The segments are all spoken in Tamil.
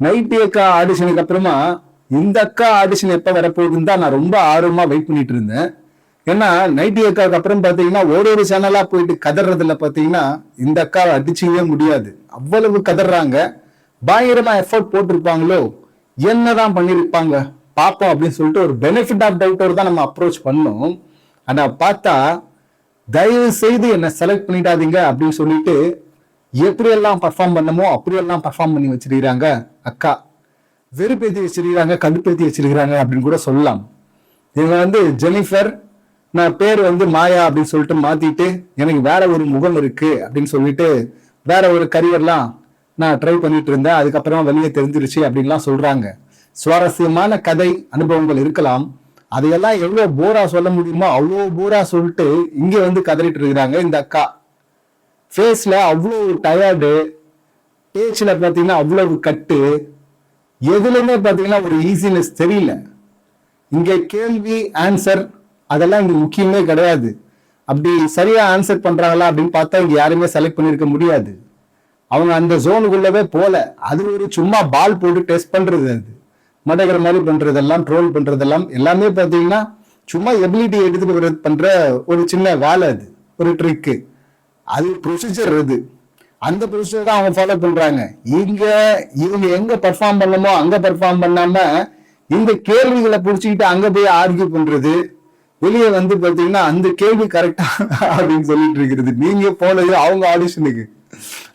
நைட்டி அக்கா ஆடிஷனுக்கு அப்புறமா இந்த அக்கா ஆடிஷன் எப்ப வரப்போகுதுன்னு தான் நான் ரொம்ப ஆர்வமா வெயிட் பண்ணிட்டு இருந்தேன். ஏன்னா நைட்டி அக்காவுக்கு அப்புறம் பாத்தீங்கன்னா ஒரு சேனலா போயிட்டு கதறதுல பாத்தீங்கன்னா இந்த அக்காவை அடிச்சுக்கவே முடியாது. அவ்வளவு கதறாங்க. பயங்கரமா எஃபர்ட் போட்டிருப்பாங்களோ, என்னதான் பண்ணிருப்பாங்க பாப்போம் அப்படின்னு சொல்லிட்டு ஒரு பெனிஃபிட் ஆஃப் டவுட்டோட தான் நம்ம அப்ரோச் பண்ணோம். ஆனா பார்த்தா தயவு செய்து என்ன செலக்ட் பண்ணிடாதீங்க அப்படின்னு சொல்லிட்டு எப்படியெல்லாம் பர்ஃபார்ம் பண்ணமோ அப்படியெல்லாம் பர்ஃபார்ம் பண்ணி வச்சிருக்கிறாங்க அக்கா. வெறுப்பேத்தி வச்சிருக்கிறாங்க, கடுப்பேத்தி வச்சிருக்கிறாங்க அப்படின்னு கூட சொல்லலாம். இவங்க ஜெனிஃபர், நான் பேர் மாயா அப்படின்னு சொல்லிட்டு மாத்திட்டு எனக்கு வேற ஒரு முகம் இருக்கு அப்படின்னு சொல்லிட்டு வேற ஒரு கரியர்லாம் நான் ட்ரை பண்ணிட்டு இருந்தேன். அதுக்கப்புறமா வெளியே தெரிஞ்சிருச்சு அப்படின்லாம் சொல்றாங்க. சுவாரஸ்யமான கதை அனுபவங்கள் இருக்கலாம். அதையெல்லாம் எவ்வளவு போரா சொல்ல முடியுமோ அவ்வளோ போரா சொல்லிட்டு இங்க கதறிட்டு இருக்கிறாங்க இந்த அக்கா. ஃபேஸ்ல அவ்வளவு டயர்டு, பேச்சுல பாத்தீங்கன்னா அவ்வளவு கட்டு, எதுலையுமே பாத்தீங்கன்னா ஒரு ஈஸினஸ் தெரியல. இங்க கேள்வி ஆன்சர் அதெல்லாம் இங்க முக்கியமே கிடையாது. அப்படி சரியா ஆன்சர் பண்றாங்களா அப்படின்னு பார்த்தா இங்க யாருமே செலக்ட் பண்ணிருக்க முடியாது. அவங்க அந்த ஜோனுக்குள்ளவே போல. அது ஒரு சும்மா பால் போட்டு டெஸ்ட் பண்றது, அது மடக்கிற மாதிரி பண்றதெல்லாம், ட்ரோல் பண்றதெல்லாம் எல்லாமே பாத்தீங்கன்னா சும்மா எபிலிட்டி எடுத்து பண்ற ஒரு சின்ன வேலை, அது ஒரு ட்ரிக்கு, அது ப்ரொசீஜர். அது அந்த ப்ரொசீஜர் தான் அவங்க ஃபாலோ பண்றாங்க. இவங்க எங்க பர்ஃபார்ம் பண்ணமோ அங்க பர்ஃபார்ம் பண்ணாம இந்த கேள்விகளை புடிச்சுக்கிட்டு அங்க போய் ஆர்கியூ பண்றது, வெளியே பாத்தீங்கன்னா அந்த கேள்வி கரெக்டா அப்படின்னு சொல்லிட்டு இருக்கிறது. நீங்க போனது அவங்க ஆடிஷனுக்கு,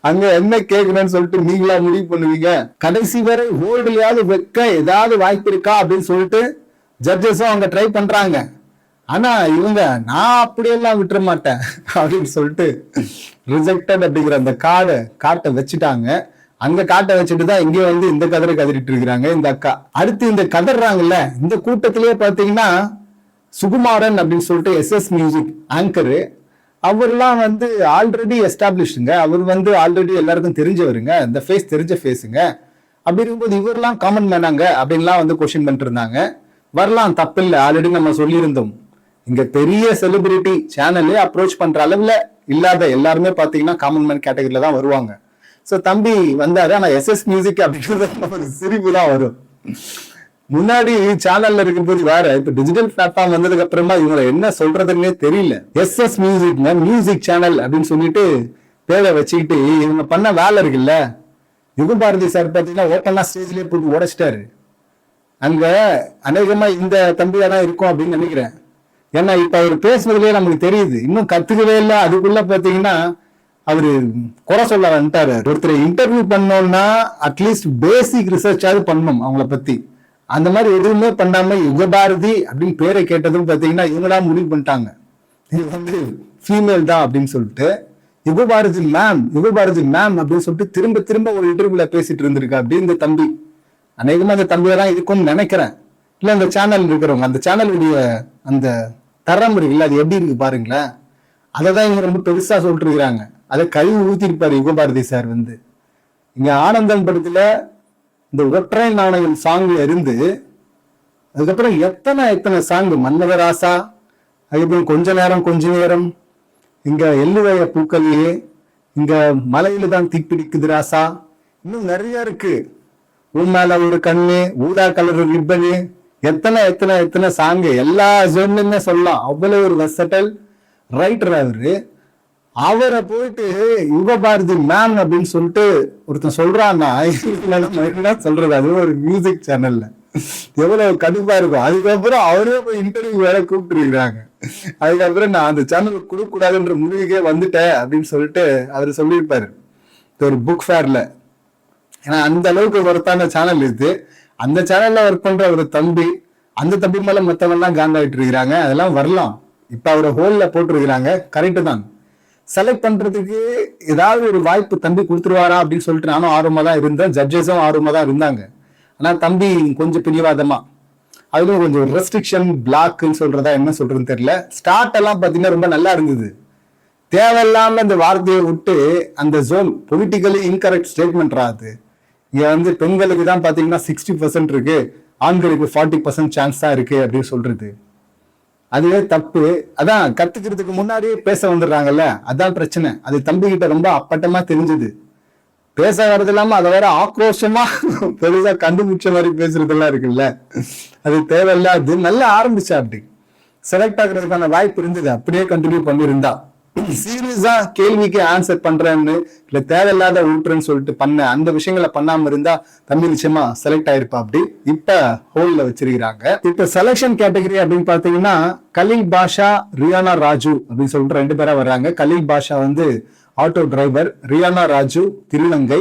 அங்க என்ன கேட்கணும்னு சொல்லிட்டு நீங்களா முடிவு பண்ணுவீங்க. கடைசி வரை ஹோல்டுலயாவது வைக்க ஏதாவது வாய்ப்பு இருக்கா அப்படின்னு சொல்லிட்டு ஜட்ஜஸும் அவங்க ட்ரை பண்றாங்க. ஆனா இவங்க நான் அப்படியெல்லாம் விட்டுற மாட்டேன் அப்படின்னு சொல்லிட்டு ரிஜெக்டட் அப்படிங்கிற அந்த காட்டை வச்சுட்டாங்க. அங்க காட்டை வச்சுட்டு தான் இங்க இந்த கதரை கதறிட்டு இருக்கிறாங்க இந்த அக்கா. அடுத்து இந்த கதறாங்கல்ல, இந்த கூட்டத்திலேயே பாத்தீங்கன்னா சுகுமாரன் அப்படின்னு சொல்லிட்டு SS மியூசிக் ஆங்கரு, அவர்லாம் ஆல்ரெடி எஸ்டாப்ளிஷ்டுங்க. அவர் ஆல்ரெடி எல்லாருக்கும் தெரிஞ்சவருங்க, இந்த ஃபேஸ் தெரிஞ்ச ஃபேஸுங்க. அப்படி இருக்கும்போது இவரெல்லாம் காமன் மேனாங்க அப்படின்லாம் கொஸ்டின் பண்ணிட்டு இருந்தாங்க. வரலாம், தப்பில்லை, ஆல்ரெடி நம்ம சொல்லியிருந்தோம். இங்க பெரிய செலிபிரிட்டி சேனலே அப்ரோச் பண்ற அளவுல இல்லாத எல்லாருமே பாத்தீங்கன்னா காமன் மேன் கேட்டகரியில தான் வருவாங்க. ஸோ தம்பி வந்தாரு. ஆனா SS மியூசிக் அப்படின்றது ஒரு சிரிப்பு தான் வரும். முன்னாடி சேனல்ல இருக்கும்போது வேற, இப்ப டிஜிட்டல் பிளாட்ஃபார்ம் வந்ததுக்கு அப்புறமா இவங்க என்ன சொல்றதுன்னே தெரியல. SS மியூசிக் மியூசிக் சேனல் அப்படின்னு சொல்லிட்டு பேரை வச்சுக்கிட்டு இவங்க பண்ண வேலை இருக்குல்ல. யுகபாரதி சார் பாத்தீங்கன்னா ஓப்பனா ஸ்டேஜ்லயே போட்டு உடைச்சிட்டாரு. அங்க அநேகமா இந்த தம்பியா தான் இருக்கும் அப்படின்னு நினைக்கிறேன். ஏன்னா இப்ப அவர் பேசுனதுலயே நமக்கு தெரியுது இன்னும் கத்துக்கவே இல்லை. அதுக்குள்ள பாத்தீங்கன்னா அவரு குறை சொல்ல வந்துட்டாரு. ஒருத்தரை இன்டர்வியூ பண்ணோம்னா அட்லீஸ்ட் பேசிக் ரிசர்ச்சாவது பண்ணணும் அவங்கள பத்தி. அந்த மாதிரி எதுவுமே பண்ணாம யுகபாரதி அப்படின்னு பேரை கேட்டதும் பாத்தீங்கன்னா இவங்களா முடிவு பண்ணிட்டாங்க இது ஃபீமேல் தான் அப்படின்னு சொல்லிட்டு. யுகபாரதி மேம் அப்படின்னு சொல்லிட்டு திரும்ப திரும்ப ஒரு இன்டர்வியூல பேசிட்டு இருந்திருக்கா அப்படி இந்த தம்பி. அநேகமா அந்த தம்பியெல்லாம் இருக்கும்னு நினைக்கிறேன். இல்ல அந்த சேனல் இருக்கிறவங்க, அந்த சேனலுடைய அந்த தரம் இருக்குல்ல, அது எப்படி இருக்கு பாருங்களேன். அதை தான் இவங்க ரொம்ப பெருசா சொல்லிட்டு இருக்கிறாங்க. அதை கழுவி ஊத்திருப்பாரு யுகபாரதி சார். இங்க ஆனந்தன் படத்துல இந்த ஒற்றை நாணயம் சாங்ல இருந்து அதுக்கப்புறம் எத்தனை சாங், மன்னவராசா, அதுக்கப்புறம் கொஞ்ச நேரம், இங்க எள்ளுவய பூக்கள்லயே, இங்க மலையில தான் தீப்பிடிக்குது ராசா, இன்னும் நிறைய இருக்கு. உண்மையில ஒரு கண்ணு, ஊதா கலர் ரிப்பனு, எத்தனை சாங்கு எல்லா ஜோன்லயுமே சொல்லலாம். அவ்வளவு ஒரு வெர்சடைல் ரைட்டர் அவரை போயிட்டு யுகபாரதி மேம் அப்படின்னு சொல்லிட்டு ஒருத்தன் சொல்றான்னா என்ன சொல்றது, அது ஒரு மியூசிக் சேனல்ல எவ்வளவு கடுப்பா இருக்கும். அதுக்கப்புறம் அவரே போய் இன்டர்வியூ வேற கூப்பிட்டு இருக்கிறாங்க. அதுக்கப்புறம் நான் அந்த சேனல் கொடுக்க கூடாதுன்ற முடிவுக்கே வந்துட்டேன் அப்படின்னு சொல்லிட்டு அவர் சொல்லியிருப்பாரு ஒரு புக் ஃபேர்ல. ஏன்னா அந்த அளவுக்கு ஒருத்தான சேனல் இது. அந்த சேனல்ல ஒர்க் பண்ற ஒரு தம்பி, அந்த தம்பி மேல மத்தவெல்லாம் காண்டாயிட்டு இருக்கிறாங்க. அதெல்லாம் வரலாம். இப்ப அவரை ஹோல்ல போட்டுருக்கிறாங்க, கரெக்டு தான். செலக்ட் பண்றதுக்கு ஏதாவது ஒரு வாய்ப்பு தம்பி கொடுத்துருவாரா அப்படின்னு சொல்லிட்டு நானும் ஆர்வமா தான் இருந்தேன். ஜட்ஜஸும் ஆர்வமா தான் இருந்தாங்க. ஆனா தம்பி கொஞ்சம் பிடிவாதமா, அதுவும் கொஞ்சம் ரெஸ்ட்ரிக்ஷன் பிளாக்ன்னு சொல்றதா என்ன சொல்றதுன்னு தெரியல. ஸ்டார்ட் எல்லாம் பாத்தீங்கன்னா ரொம்ப நல்லா இருந்தது. தேவையில்லாம இந்த வார்த்தையை விட்டு அந்த ஜோன் பொலிட்டிக்கலி இன்கரெக்ட் ஸ்டேட்மெண்ட் ஆகுது. இங்க பெண்களுக்கு தான் பாத்தீங்கன்னா 60% இருக்கு, ஆண்களுக்கு 40% சான்ஸ் தான் இருக்கு அப்படின்னு சொல்றது அதுவே தப்பு. அதான் கத்துக்கிறதுக்கு முன்னாடியே பேச வந்துடுறாங்கல்ல, அதான் பிரச்சனை. அது தம்பி கிட்ட ரொம்ப அப்பட்டமா தெரிஞ்சது. பேச வர்றது இல்லாம அதை வேற ஆக்ரோஷமா பெருசா கண்டுபிடிச்ச மாதிரி பேசுறதெல்லாம் இருக்குல்ல, அது தேவையில்லாது. நல்லா ஆரம்பிச்சா அப்படி செலக்ட் ஆகுறதுக்கான வாய்ப்பு இருந்தது. அப்படியே கண்டினியூ பண்ணிருந்தா, சீரியஸா கேள்விக்கு ஆன்சர் பண்றேன்னு இல்ல தேவையில்லாத ஊற்றுன்னு சொல்லிட்டு பண்ண அந்த விஷயங்களை பண்ணாம இருந்தா தம்பி நிச்சயமா செலக்ட் ஆயிருப்பா. அப்படி இப்ப ஹோல்ல வச்சிருக்கிறாங்க. இப்ப செலக்ஷன் கேட்டகரி அப்படின்னு பாத்தீங்கன்னா கலீல் பாஷா, ரியானா ராஜு அப்படின்னு சொல்லிட்டு 2 பேரா வர்றாங்க. கலீல் பாஷா வந்து ஆட்டோ டிரைவர், ரியானா ராஜு திருநங்கை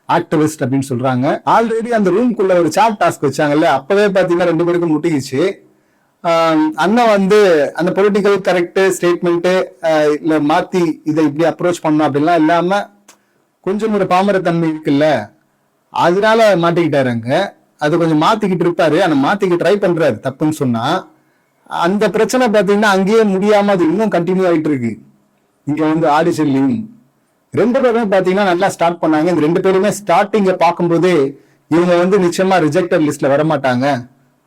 ஆக்டிவிஸ்ட் அப்படின்னு சொல்றாங்க. ஆல்ரெடி அந்த ரூம்குள்ள ஒரு சாட் டாஸ்க் வச்சாங்கல்ல, அப்பவே பாத்தீங்கன்னா 2 பேருக்கும் முட்டிக்கிச்சு. அண்ணன் வந்து அந்த பொலிட்டிக்கல் கரெக்ட் ஸ்டேட்மெண்ட் இல்ல மாத்தி இதை இப்படி அப்ரோச் பண்ணணும் அப்படின்லாம் இல்லாம கொஞ்சம் ஒரு பாமரத்தன்மை இருக்குல்ல, அதனால மாட்டிக்கிட்டாருங்க. அது கொஞ்சம் மாத்திக்கிட்டு இருப்பாரு, ஆனா மாத்திக்க ட்ரை பண்றாரு தப்புன்னு சொன்னா. அந்த பிரச்சனை பாத்தீங்கன்னா அங்கேயே முடியாம அது இன்னும் கண்டினியூ ஆயிட்டு இருக்கு. இங்க வந்து ஆடிஷன்லையும் 2 பேருமே பாத்தீங்கன்னா நல்லா ஸ்டார்ட் பண்ணாங்க. இந்த 2 பேருமே ஸ்டார்டிங்க பார்க்கும்போதே இவங்க வந்து நிச்சயமா ரிஜெக்டட் லிஸ்ட்ல வரமாட்டாங்க,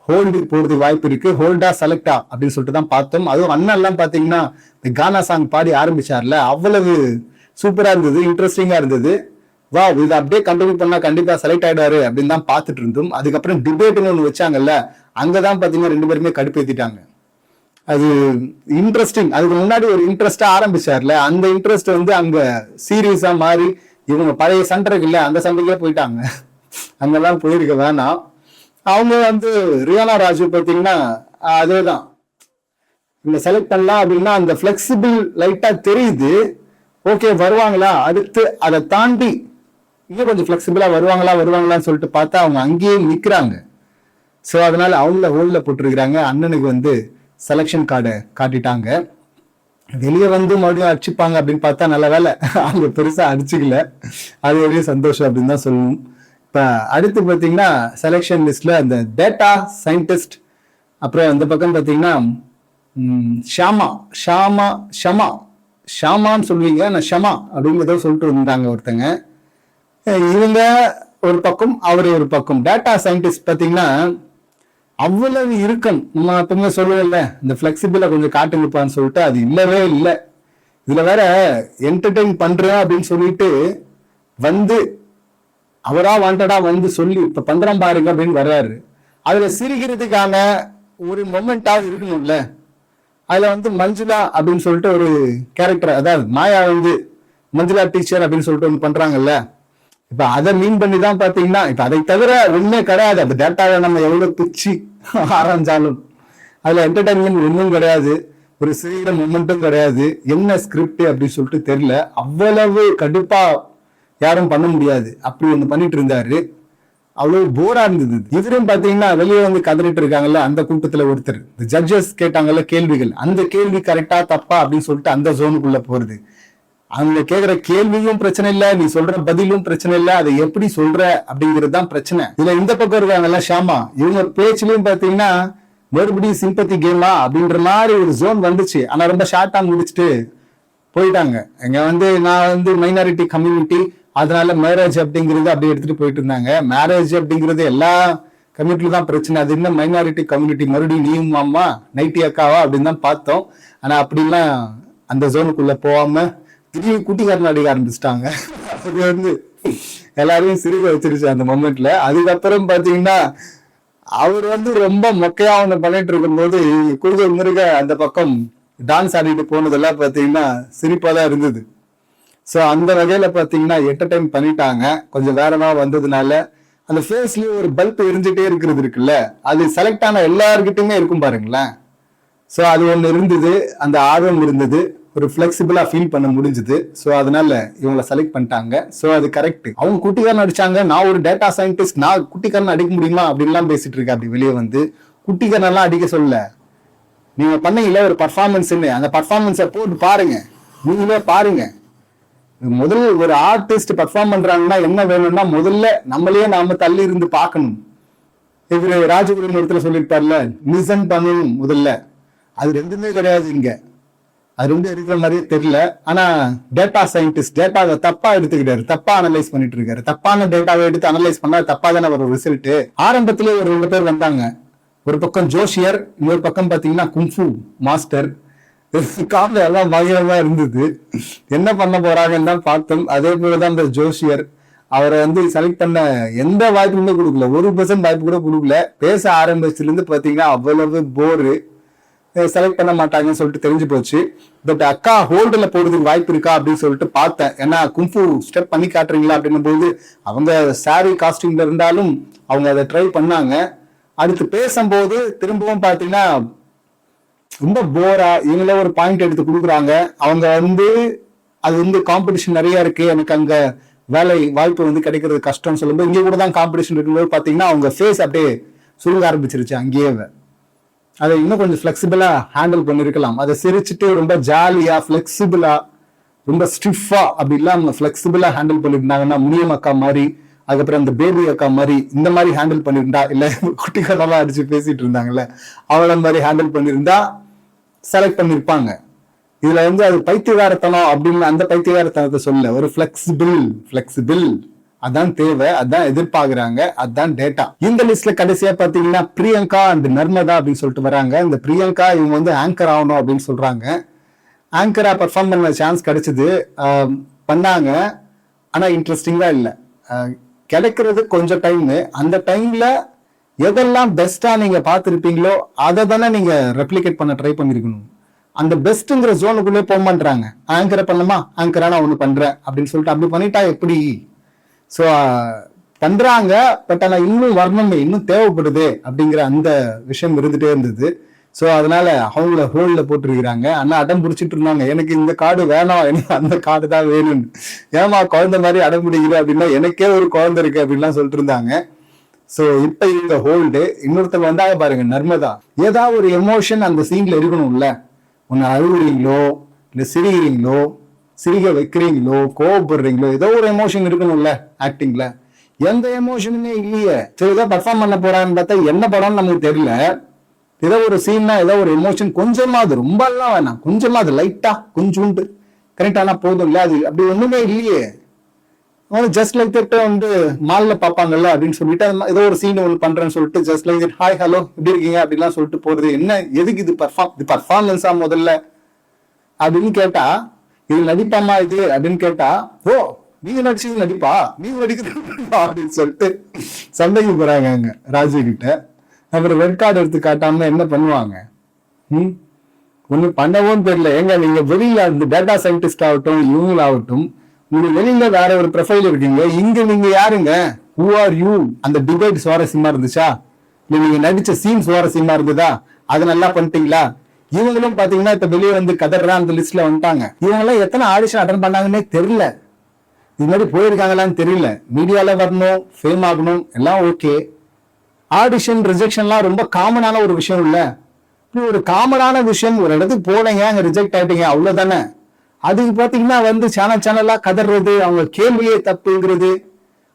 ஹோல்டு போறதுக்கு வாய்ப்பு இருக்கு, ஹோல்டா செலக்டா அப்படின்னு சொல்லிட்டு தான் பார்த்தோம். அதுவும் அண்ணன் எல்லாம் பாத்தீங்கன்னா இந்த கானா சாங் பாடி ஆரம்பிச்சார்ல, அவ்வளவு சூப்பரா இருந்தது, இன்ட்ரெஸ்டிங்கா இருந்தது. வா இது அப்படியே கண்டினியூ பண்ணா கண்டிப்பா செலக்ட் ஆயிடாரு அப்படின்னு தான் பார்த்துட்டு இருந்தோம். அதுக்கப்புறம் டிபேட்னு ஒண்ணு வச்சாங்கல்ல, அங்கதான் பாத்தீங்கன்னா 2 பேருமே கடுப்பேத்திட்டாங்க. அது இன்ட்ரெஸ்டிங். அதுக்கு முன்னாடி ஒரு இன்ட்ரெஸ்டா ஆரம்பிச்சார்ல, அந்த இன்ட்ரெஸ்ட் வந்து அங்க சீரியஸா மாறி இவங்க பழைய சண்டைக்கு இல்ல அந்த சண்டைக்கே போயிட்டாங்க. அங்கெல்லாம் போயிருக்க வேணாம். அவங்க வந்து ரியானா ராஜு பார்த்தீங்கன்னா அதேதான், இந்த செலக்ட் பண்ணலாம் அப்படின்னா அந்த பிளெக்சிபிள் லைட்டா தெரியுது. ஓகே வருவாங்களா, அடுத்து அதை தாண்டி இன்னும் கொஞ்சம் பிளெக்சிபிளா வருவாங்களான்னு சொல்லிட்டு பார்த்தா அவங்க அங்கேயே நிக்கிறாங்க. ஸோ அதனால அவங்கள ஹோல்ல போட்டிருக்கிறாங்க. அண்ணனுக்கு வந்து செலெக்ஷன் கார்டை காட்டிட்டாங்க. வெளியே வந்து மறுபடியும் அடிச்சுப்பாங்க அப்படின்னு பார்த்தா நல்ல வேலை அவங்க பெருசா அடிச்சுக்கல, அது வரையும் சந்தோஷம் அப்படின்னு தான் சொல்லணும். இப்ப அடுத்து பாத்தீங்கன்னா செலெக்ஷன் லிஸ்ட்ல அந்த டேட்டா சயின்டிஸ்ட், அப்புறம் அந்த பக்கம் பாத்தீங்கன்னா ஷாமான்னு சொல்லுவீங்க, நான் ஷமா அப்படின்னு ஏதோ சொல்லிட்டு இருந்தாங்க ஒருத்தங்க. இவங்க ஒரு பக்கம் அவரு ஒரு பக்கம். டேட்டா சயின்டிஸ்ட் பாத்தீங்கன்னா அவ்வளவு இருக்கும், நம்ம எப்பவுமே சொல்லுவோம்ல இந்த பிளெக்சிபிளா கொஞ்சம் காட்டுங்கப்பான்னு சொல்லிட்டு, அது இல்லவே இல்லை. இதுல வேற என்டர்டெயின் பண்றேன் அப்படின்னு சொல்லிட்டு வந்து அவரா வாண்டடா வந்து சொல்லி இப்ப பண்றோம் பாருங்க அப்படின்னு வர்றாரு. அதுல சிரிக்கிறதுக்கான ஒரு மொமெண்டாவது இருக்கணும்ல. அதுல வந்து மஞ்சுளா அப்படின்னு சொல்லிட்டு ஒரு கேரக்டர், அதாவது மாயா வந்து மஞ்சுளா டீச்சர் அப்படின்னு சொல்லிட்டு ஒண்ணு பண்றாங்கல்ல, இப்ப அதை மீன் பண்ணி தான் பாத்தீங்கன்னா இப்ப அதை தவிர ஒண்ணுமே கிடையாது. அந்த டேட்டாவை நம்ம எவ்வளவு பிச்சு ஆரம்பிச்சாலும் அதுல என்டர்டைன்மெண்ட் ஒன்றும் கிடையாது, ஒரு சிறிய மொமெண்ட்டும் கிடையாது. என்ன ஸ்கிரிப்ட் அப்படின்னு சொல்லிட்டு தெரியல, அவ்வளவு கடுப்பா யாரும் பண்ண முடியாது அப்படி ஒண்ணு பண்ணிட்டு இருந்தாரு. அவ்வளவு போரா இருந்தது. இவரும் பாத்தீங்கன்னா வெளியே வந்து கதறிட்டு இருக்காங்கல்ல, அந்த கூட்டத்துல ஒருத்தர் ஜட்ஜஸ் கேட்டாங்கல்ல கேள்விகள், அந்த கேள்வி கரெக்டா தப்பா அப்படின்னு சொல்லிட்டு அந்த ஜோனுக்குள்ள போறது. அவங்க கேக்குற கேள்வியும் பிரச்சனை இல்ல, நீ சொல்ற பதிலும் பிரச்சனை இல்ல, அதை எப்படி சொல்ற அப்படிங்கிறது தான் பிரச்சனை. இதுல இந்த பக்கம் இருக்காங்கல்ல ஷாமா, இவங்க பேச்சுலயும் பாத்தீங்கன்னா மறுபடியும் சிம்பத்தி கேமா அப்படின்ற மாதிரி ஒரு ஜோன் வந்துச்சு. ஆனா ரொம்ப ஷார்ட்டா முடிச்சுட்டு போயிட்டாங்க. எங்க வந்து நான் வந்து மைனாரிட்டி கம்யூனிட்டி, அதனால மேரேஜ் அப்படிங்கிறது அப்படி எடுத்துட்டு போயிட்டு இருந்தாங்க. மேரேஜ் அப்படிங்கிறது எல்லா கம்யூனிட்டில தான் பிரச்சனை, அது என்ன மைனாரிட்டி கம்யூனிட்டி மறுபடியும் நீயும் மாமா நைட்டி அக்காவா அப்படின்னு தான் பார்த்தோம். ஆனா அப்படிலாம் அந்த ஜோனுக்குள்ள போகாம திடீர்னு குட்டிக்காரன் அடிக்க ஆரம்பிச்சிட்டாங்க. அது வந்து எல்லாரையும் சிரிக்க வச்சிருச்சு அந்த மொமெண்ட்ல. அதுக்கப்புறம் பாத்தீங்கன்னா அவர் வந்து ரொம்ப மொக்கையா ஒண்ணு பண்ணிட்டு இருக்கும்போது குழுத முருக அந்த பக்கம் டான்ஸ் ஆடிட்டு போனதெல்லாம் பாத்தீங்கன்னா சிரிப்பா தான் இருந்தது. ஸோ அந்த வகையில பாத்தீங்கன்னா என்டர்டைன் பண்ணிட்டாங்க. கொஞ்சம் வேறமா வந்ததுனால அந்த ஃபேஸ்லயே ஒரு பல்ப் எரிஞ்சுட்டே இருக்கிறது இருக்குல்ல, அது செலக்ட் ஆன எல்லார்கிட்டயுமே இருக்கும் பாருங்களேன். ஸோ அது ஒண்ணு இருந்தது, அந்த ஆர்வம் இருந்தது, ஒரு ஃபிளெக்சிபிளா ஃபீல் பண்ண முடிஞ்சது. ஸோ அதனால இவங்களை செலக்ட் பண்ணிட்டாங்க. ஸோ அது கரெக்ட். அவங்க குட்டிக்காரன் அடிச்சாங்க, நான் ஒரு டேட்டா சயின்டிஸ்ட், நான் குட்டிக்காரன் அடிக்க முடியுமா அப்படின்லாம் பேசிட்டு இருக்கேன். அப்படி வெளியே வந்து குட்டிக்காரன் எல்லாம் அடிக்க சொல்ல, நீங்க பண்ணீங்களே ஒரு பர்ஃபார்மன்ஸ்ன்னு, அந்த பர்ஃபார்மன்ஸை போட்டு பாருங்க, நீங்களே பாருங்க. முதல் ஒரு ஆர்டிஸ்ட் பர்ஃபார்ம் பண்றாங்கன்னா என்ன வேணும்னா முதல்ல நம்மளே நாம தள்ளி இருந்து பார்க்கணும். இவரு ராஜகுரு ஒருத்தர் சொல்லியிருப்பார்ல, லிசன் பண்ணணும் முதல்ல. அது ரெண்டுமே கிடையாது இங்க, அது ரெண்டு இருக்கிற மாதிரியே தெரியல. ஆனா டேட்டா சயின்டிஸ்ட் டேட்டாவை தப்பா எடுத்துக்கிட்டாரு, தப்பா அனலைஸ் பண்ணிட்டு இருக்காரு. தப்பான டேட்டாவை எடுத்து அனலைஸ் பண்ணா தப்பா தானே வரும் ரிசல்ட். ஆரம்பத்திலே ஒரு 2 பேர் வந்தாங்க, ஒரு பக்கம் ஜோஷியர், இன்னொரு பக்கம் பாத்தீங்கன்னா குங்ஃபு மாஸ்டர். காமெடி எல்லாம் பயங்கரமா இருந்தது. என்ன பண்ண போறாங்கன்னு தான் பார்த்தோம். அதே போலதான் இந்த ஜோஷியர், அவரை வந்து செலக்ட் பண்ண எந்த வாய்ப்புமே கொடுக்கல, 1% வாய்ப்பு கூட கொடுக்கல. பேச ஆரம்பிச்சதுல இருந்து பாத்தீங்கன்னா அவ்வளவு போரு, செலக்ட் பண்ண மாட்டாங்கன்னு சொல்லிட்டு தெரிஞ்சு போச்சு. பட் அக்கா ஹோல்டுல போடுறதுக்கு வாய்ப்பு இருக்கா அப்படின்னு சொல்லிட்டு பார்த்தேன். ஏன்னா கும்ஃபு ஸ்டெப் பண்ணி காட்டுறீங்களா அப்படின்னும் போது அவங்க சாரி காஸ்டியூம்ல இருந்தாலும் அவங்க அதை ட்ரை பண்ணாங்க. அடுத்து பேசும்போது திரும்பவும் பாத்தீங்கன்னா ரொம்ப போரா இவங்கள ஒரு பாயிண்ட் எடுத்து கொடுக்குறாங்க. அவங்க வந்து அது வந்து காம்படிஷன் நிறைய இருக்கு, எனக்கு அங்க வேலை வாய்ப்பு வந்து கிடைக்கிறது கஷ்டம்னு சொல்லும்போது இங்கே கூட தான் காம்படிஷன் இருக்கும்போது பாத்தீங்கன்னா அவங்க ஃபேஸ் அப்படியே சுருங்க ஆரம்பிச்சிருச்சு. அங்கேயே அதை இன்னும் கொஞ்சம் ஃபிளெக்சிபிளா ஹேண்டில் பண்ணிருக்கலாம். அதை சிரிச்சுட்டு ரொம்ப ஜாலியா ஃபிளெக்சிபிளா ரொம்ப ஸ்டிஃபா அப்படி இல்லாம ஃபிளெக்சிபிளா ஹேண்டில் பண்ணிருந்தாங்கன்னா முனியம் அக்கா மாதிரி, அதுக்கப்புறம் அந்த பேபி அக்கா மாதிரி இந்த மாதிரி ஹேண்டில் பண்ணிருந்தா, இல்ல குட்டிகளெல்லாம் அடிச்சு பேசிட்டு இருந்தாங்கல்ல அவள மாதிரி ஹேண்டில் பண்ணிருந்தா செலக்ட் பண்ணிருப்பாங்க. இதுல வந்து அது பைத்தியகாரத்தனம் அப்படின்னு அந்த பைத்தியகாரத்தனத்தை சொல்ல, ஒரு ஃபிளெக்சிபிள் அதான் தேவை, அதான் எதிர்பார்க்கறாங்க, அதான் டேட்டா. இந்த லிஸ்ட்ல கடைசியா பாத்தீங்கன்னா பிரியங்கா அண்ட் நர்மதா அப்படின்னு சொல்லிட்டு வராங்க. இந்த பிரியங்கா இவங்க வந்து ஆங்கர் ஆகணும் அப்படின்னு சொல்றாங்க. ஆங்கரா பர்ஃபார்ம் பண்ண சான்ஸ் கிடைச்சது, பண்ணாங்க. ஆனா இன்ட்ரெஸ்டிங்கா இல்லை, கிடைக்கிறது கொஞ்சம் டைம். அந்த டைம்ல எதெல்லாம் பெஸ்டா நீங்க பார்த்துருப்பீங்களோ அதை தானே நீங்க ரெப்ளிகேட் பண்ண ட்ரை பண்ணிருக்கணும். அந்த பெஸ்ட்ங்கிற ஜோனுக்குள்ளே போக மாட்டாங்க. ஆங்கரை பண்ணமா, ஆங்கரா நான் ஒண்ணு பண்றேன் அப்படின்னு சொல்லிட்டு அப்படி பண்ணிட்டா எப்படி? ஸோ பண்றாங்க, பட் ஆனா இன்னும் வரணுமே, இன்னும் தேவைப்படுது அப்படிங்கிற அந்த விஷயம் இருந்துட்டே இருந்தது. ஸோ அதனால அவங்கள ஹோல்ல போட்டுருக்கிறாங்க. ஆனா அடம் பிடிச்சிட்டு இருந்தாங்க, எனக்கு இந்த கார்டு வேணாம், எனக்கு அந்த கார்டு தான் வேணும்னு. ஏமா குழந்தை மாதிரி அடம் பிடிக்குது அப்படின்னா, எனக்கே ஒரு குழந்தை இருக்கு அப்படின்லாம் சொல்லிட்டு இருந்தாங்க. சோ இப்ப இந்த ஹோல்டு இன்னொருத்தர் வந்தாங்க பாருங்க, நர்மதா. ஏதாவது ஒரு எமோஷன் அந்த சீன்ல இருக்கணும்ல. ஒன்னு அழுகுறீங்களோ, இல்ல சிரிக்கிறீங்களோ, சிரிக்க வைக்கிறீங்களோ, கோவப்படுறீங்களோ, ஏதோ ஒரு எமோஷன் இருக்கணும்ல ஆக்டிங்ல. எந்த எமோஷனுமே இல்லையே. சரி, ஏதோ பர்ஃபார்ம் பண்ண போறான்னு பார்த்தா என்ன படம்னு நமக்கு தெரியல. ஏதோ ஒரு சீன்னா ஏதோ ஒரு எமோஷன் கொஞ்சமாவது, ரொம்ப எல்லாம் வேணாம், கொஞ்சமாவது லைட்டா கொஞ்சோண்டு கரெக்ட் ஆனா போதும் இல்ல. அது அப்படி ஒண்ணுமே இல்லையே. ஜஸ்ட் லைக் தட் வந்து மால்ல பாப்பாங்கல்ல அப்படின்னு சொல்லிட்டு ஏதோ ஒரு சீன் ஒன்று பண்றேன்னு சொல்லிட்டு just like that hi hello எப்படி இருக்கீங்க அப்படின்லாம் சொல்லிட்டு போறது என்ன? எதுக்கு இது பர்ஃபார்மன்ஸா முதல்ல அப்படின்னு கேட்டா, இது நடிப்பாமா இது அப்படின்னு கேட்டா, ஓ நீங்க நடிச்சது நடிப்பா, நீங்க நடிக்கிறது அப்படின்னு சொல்லிட்டு சண்டைக்கு போறாங்க அங்க ராஜு கிட்ட. அப்புறம் ரெட் கார்டு எடுத்து காட்டாம என்ன பண்ணுவாங்க? ஒண்ணு பண்ணவும் தெரியல. ஏங்க நீங்க வெளியில அந்த டேட்டா சயின்டிஸ்ட் ஆகட்டும், இவங்களாகட்டும், நீங்க வெளியில வேற ஒரு ப்ரொஃபைல் இருக்கீங்க, இங்க நீங்க யாருங்க? Who are you? அந்த டிபேட் சுவாரஸ்யமா இருந்துச்சா? இல்ல நீங்க நடிச்ச சீன் சுவாரஸ்யமா இருந்ததா? அதை நல்லா பண்ணிட்டீங்களா? இவங்களும் பாத்தீங்கன்னா இப்ப வெளியே வந்து கதறா அந்த லிஸ்ட்ல வந்துட்டாங்க. இவங்க எல்லாம் எத்தனை ஆடிஷன் அட்டன் பண்ணாங்கன்னே தெரியல, இது மாதிரி போயிருக்காங்களான்னு தெரியல. மீடியால வரணும், ஃபேம் ஆகணும், எல்லாம் ஓகே. ஆடிஷன் ரிஜெக்ஷன்லாம் ரொம்ப காமனான ஒரு விஷயம் இல்ல. ஒரு காமனான விஷயம், ஒரு இடத்துக்கு போனீங்க, அங்க ரிஜெக்ட் ஆயிட்டீங்க, அவ்வளவுதானே. அதுக்கு பாத்தீங்கன்னா வந்து சேனலா கதறது, அவங்க கேள்வியே தப்புங்கிறது,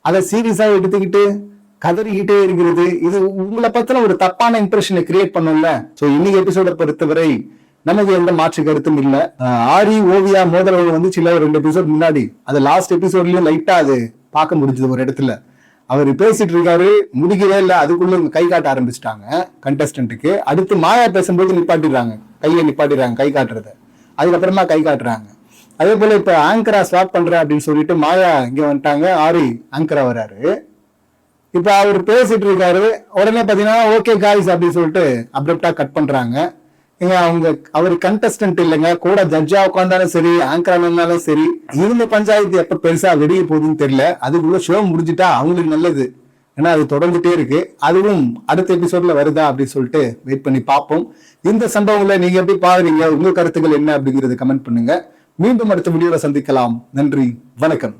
அதை சீரியஸா எடுத்துக்கிட்டு கதறிக்கிட்டே இருக்கிறது, இது உங்களை பத்தின ஒரு தப்பான இம்ப்ரெஷனை கிரியேட் பண்ணும்ல. சோ இன்னைக்கு எபிசோட பொறுத்தவரை நமக்கு எந்த மாற்று கருத்தும் இல்ல. ஆரி ஓவியா மோதல் வந்து சில 2 எபிசோட் முன்னாடி, அது லாஸ்ட் எபிசோட்லயும் லைட்டா அது பார்க்க முடிஞ்சது. ஒரு இடத்துல அவர் பேசிட்டு இருக்காரு, முடிக்கவே இல்லை, அதுக்குள்ள கை காட்ட ஆரம்பிச்சுட்டாங்க கண்டஸ்டன்ட்டுக்கு. அடுத்து மாயா பேசும்போது நிப்பாட்டிடுறாங்க, கையை நிப்பாட்டிடுறாங்க கை காட்டுறத, அதுக்கப்புறமா கை காட்டுறாங்க. அதே போல இப்ப ஆங்கரா ஸ்வாப் பண்றேன் அப்படின்னு சொல்லிட்டு மாயா இங்க வந்துட்டாங்க, ஆரி ஆங்கரா வராரு. இப்ப அவர் பேசிட்டு இருக்காரு, உடனே பாத்தீங்கன்னா ஓகே காய்ஸ் அப்படின்னு சொல்லிட்டு அப்ரப்டா கட் பண்றாங்க. அவர் கண்டஸ்டன்ட் இல்லைங்க, கூட ஜட்ஜா உட்காந்தாலும் சரி, ஆங்கரா இருந்தாலும் சரி, இருந்த பஞ்சாயத்து எப்ப பெருசா வெளியே போகுதுன்னு தெரியல. அதுக்குள்ள ஷோ முடிஞ்சுட்டா அவங்களுக்கு நல்லது, ஏன்னா அது தொடர்ந்துட்டே இருக்கு. அதுவும் அடுத்த எபிசோட்ல வருதா அப்படின்னு சொல்லிட்டு வெயிட் பண்ணி பார்ப்போம். இந்த சம்பவங்களை நீங்க எப்படி பாக்குறீங்க? உங்க கருத்துக்கள் என்ன அப்படிங்கறது கமெண்ட் பண்ணுங்க. மீண்டும் அடுத்த வீடியோல சந்திக்கலாம். நன்றி, வணக்கம்.